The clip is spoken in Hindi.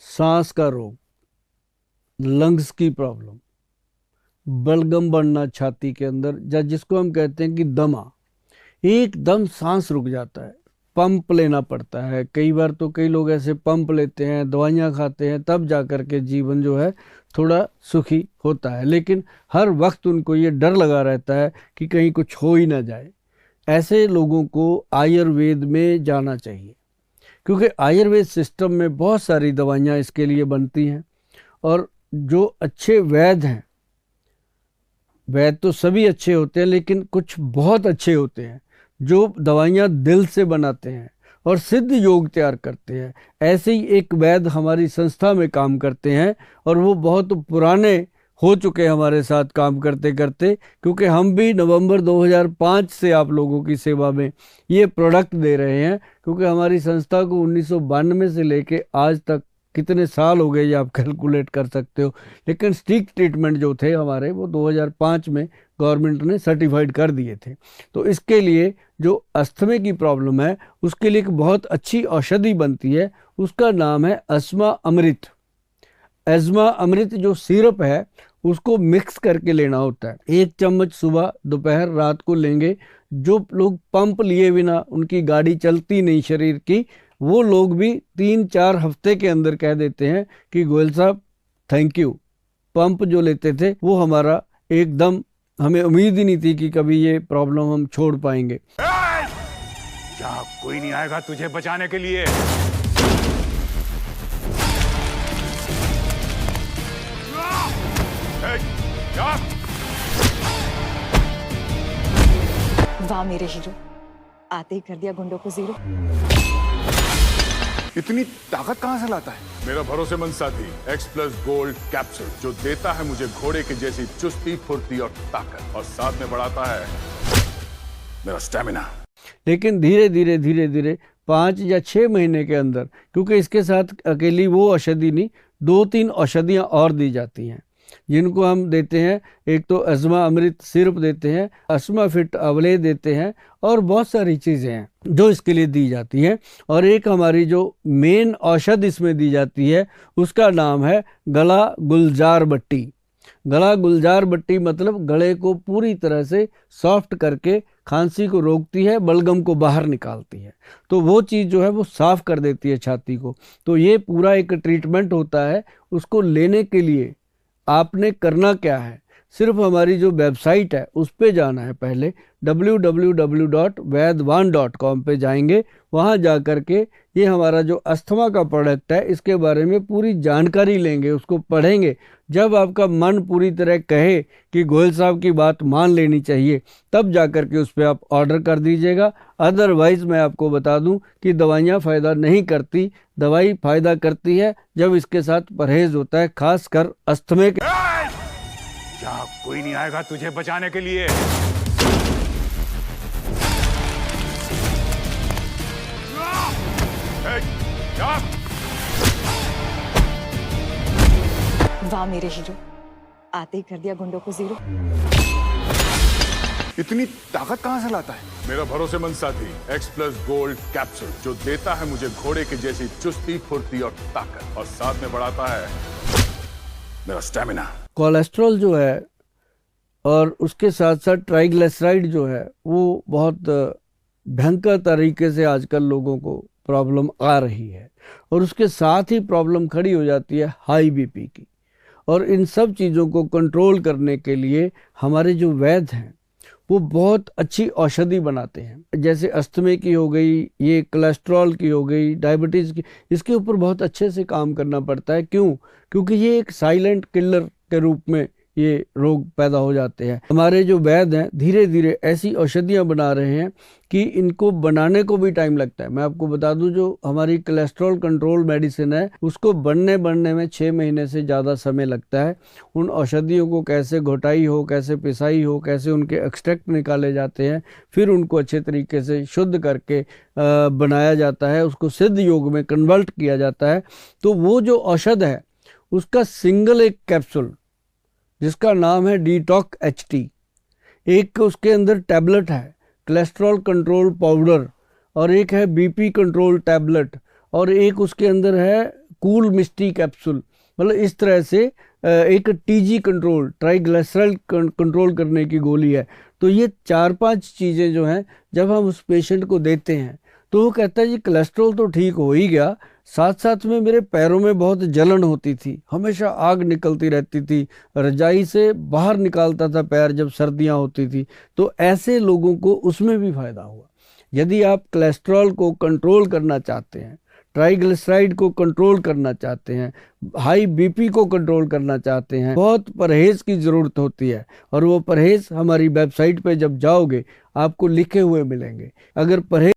सांस का रोग, लंग्स की प्रॉब्लम, बलगम बढ़ना छाती के अंदर, या जिसको हम कहते हैं कि दमा, एकदम सांस रुक जाता है, पंप लेना पड़ता है। कई बार तो कई लोग ऐसे पंप लेते हैं, दवाइयाँ खाते हैं, तब जा कर के जीवन जो है थोड़ा सुखी होता है। लेकिन हर वक्त उनको ये डर लगा रहता है कि कहीं कुछ हो ही ना जाए। ऐसे लोगों को आयुर्वेद में जाना चाहिए, क्योंकि आयुर्वेद सिस्टम में बहुत सारी दवाइयाँ इसके लिए बनती हैं। और जो अच्छे वैद्य हैं, वैद्य तो सभी अच्छे होते हैं, लेकिन कुछ बहुत अच्छे होते हैं जो दवाइयाँ दिल से बनाते हैं और सिद्ध योग तैयार करते हैं। ऐसे ही एक वैद्य हमारी संस्था में काम करते हैं, और वो बहुत पुराने हो चुके हैं हमारे साथ काम करते करते, क्योंकि हम भी नवंबर 2005 से आप लोगों की सेवा में ये प्रोडक्ट दे रहे हैं। क्योंकि हमारी संस्था को 1992 से लेके आज तक कितने साल हो गए ये आप कैलकुलेट कर सकते हो। लेकिन स्टिक ट्रीटमेंट जो थे हमारे, वो 2005 में गवर्नमेंट ने सर्टिफाइड कर दिए थे। तो इसके लिए जो अस्थमे की प्रॉब्लम है, उसके लिए एक बहुत अच्छी औषधि बनती है, उसका नाम है अस्थमा अमृत। अस्थमा अमृत जो सिरप है, उसको मिक्स करके लेना होता है। 1 चम्मच सुबह, दोपहर, रात को लेंगे। जो लोग पंप लिए बिना उनकी गाड़ी चलती नहीं शरीर की, वो लोग भी 3-4 हफ्ते के अंदर कह देते हैं कि गोयल साहब थैंक यू, पंप जो लेते थे वो हमारा एकदम, हमें उम्मीद ही नहीं थी कि कभी ये प्रॉब्लम हम छोड़ पाएंगे। क्या कोई नहीं आएगा तुझे बचाने के लिए? वाह मेरे हीरो, आते ही कर दिया गुंडों को जीरो। इतनी ताकत कहां से लाता है? मेरा भरोसेमंद साथी एक्स+ गोल्ड कैप्सूल, जो देता है मुझे घोड़े की जैसी चुस्ती, फुर्ती और ताकत, और साथ में बढ़ाता है मेरा स्टेमिना। लेकिन धीरे धीरे धीरे धीरे 5 या 6 महीने के अंदर, क्योंकि इसके साथ अकेली वो औषधि नहीं, 2-3 औषधियाँ और दी जाती हैं, जिनको हम देते हैं। एक तो अस्थमा अमृत सिरप देते हैं, अस्थमा फिट अवले देते हैं, और बहुत सारी चीज़ें हैं जो इसके लिए दी जाती हैं। और एक हमारी जो मेन औषध इसमें दी जाती है, उसका नाम है गला गुलजार बट्टी। गला गुलजार बट्टी मतलब गले को पूरी तरह से सॉफ्ट करके खांसी को रोकती है, बलगम को बाहर निकालती है। तो वो चीज़ जो है वो साफ़ कर देती है छाती को। तो ये पूरा एक ट्रीटमेंट होता है। उसको लेने के लिए आपने करना क्या है, सिर्फ हमारी जो वेबसाइट है उस पे जाना है। पहले www.vaidwan.com पे जाएंगे। वहाँ जा कर के ये हमारा जो अस्थमा का प्रोडक्ट है, इसके बारे में पूरी जानकारी लेंगे, उसको पढ़ेंगे। जब आपका मन पूरी तरह कहे कि गोयल साहब की बात मान लेनी चाहिए, तब जा कर के उस पर आप ऑर्डर कर दीजिएगा। अदरवाइज़ मैं आपको बता दूं कि दवाइयाँ फ़ायदा नहीं करती। दवाई फ़ायदा करती है जब इसके साथ परहेज़ होता है, खासकर अस्थमे के। क्या कोई नहीं आएगा तुझे बचाने के लिए? वाह मेरे हीरो, आते ही कर दिया गुंडों को जीरो। इतनी ताकत कहां से लाता है? मेरा भरोसेमंद साथी एक्स+ गोल्ड कैप्सूल, जो देता है मुझे घोड़े की जैसी चुस्ती, फुर्ती और ताकत, और साथ में बढ़ाता है मेरा स्टेमिना। कोलेस्ट्रॉल जो है और उसके साथ साथ ट्राइग्लिसराइड जो है, वो बहुत भयंकर तरीके से आजकल लोगों को प्रॉब्लम आ रही है। और उसके साथ ही प्रॉब्लम खड़ी हो जाती है हाई बीपी की। और इन सब चीज़ों को कंट्रोल करने के लिए हमारे जो वैद्य हैं वो बहुत अच्छी औषधि बनाते हैं। जैसे अस्थमे की हो गई, ये कोलेस्ट्रॉल की हो गई, डायबिटीज़ की, इसके ऊपर बहुत अच्छे से काम करना पड़ता है। क्यों? क्योंकि ये एक साइलेंट किलर के रूप में ये रोग पैदा हो जाते हैं। हमारे जो वैद्य हैं धीरे धीरे ऐसी औषधियाँ बना रहे हैं कि इनको बनाने को भी टाइम लगता है। मैं आपको बता दूं, जो हमारी कोलेस्ट्रॉल कंट्रोल मेडिसिन है, उसको बनने में 6 महीने से ज़्यादा समय लगता है। उन औषधियों को कैसे घोटाई हो, कैसे पिसाई हो, कैसे उनके एक्सट्रैक्ट निकाले जाते हैं, फिर उनको अच्छे तरीके से शुद्ध करके बनाया जाता है, उसको सिद्ध योग में कन्वर्ट किया जाता है। तो वो जो औषध है उसका सिंगल एक कैप्सूल, जिसका नाम है डिटॉक HT, एक उसके अंदर टैबलेट है कोलेस्ट्रॉल कंट्रोल पाउडर, और एक है BP कंट्रोल टैबलेट, और एक उसके अंदर है कूल मिस्टी कैप्सूल, मतलब इस तरह से एक टीजी कंट्रोल, ट्राइग्लिसराइड कंट्रोल करने की गोली है। तो ये 4-5 चीज़ें जो हैं जब हम उस पेशेंट को देते हैं तो वो कहता है जी कोलेस्ट्रॉल तो ठीक हो ही गया, साथ साथ में मेरे पैरों में बहुत जलन होती थी, हमेशा आग निकलती रहती थी, रजाई से बाहर निकालता था पैर जब सर्दियां होती थी। तो ऐसे लोगों को उसमें भी फायदा हुआ। यदि आप कोलेस्ट्रॉल को कंट्रोल करना चाहते हैं, ट्राइग्लिसराइड को कंट्रोल करना चाहते हैं, हाई बीपी को कंट्रोल करना चाहते हैं, बहुत परहेज की ज़रूरत होती है। और वो परहेज हमारी वेबसाइट पे जब जाओगे आपको लिखे हुए मिलेंगे। अगर परहेज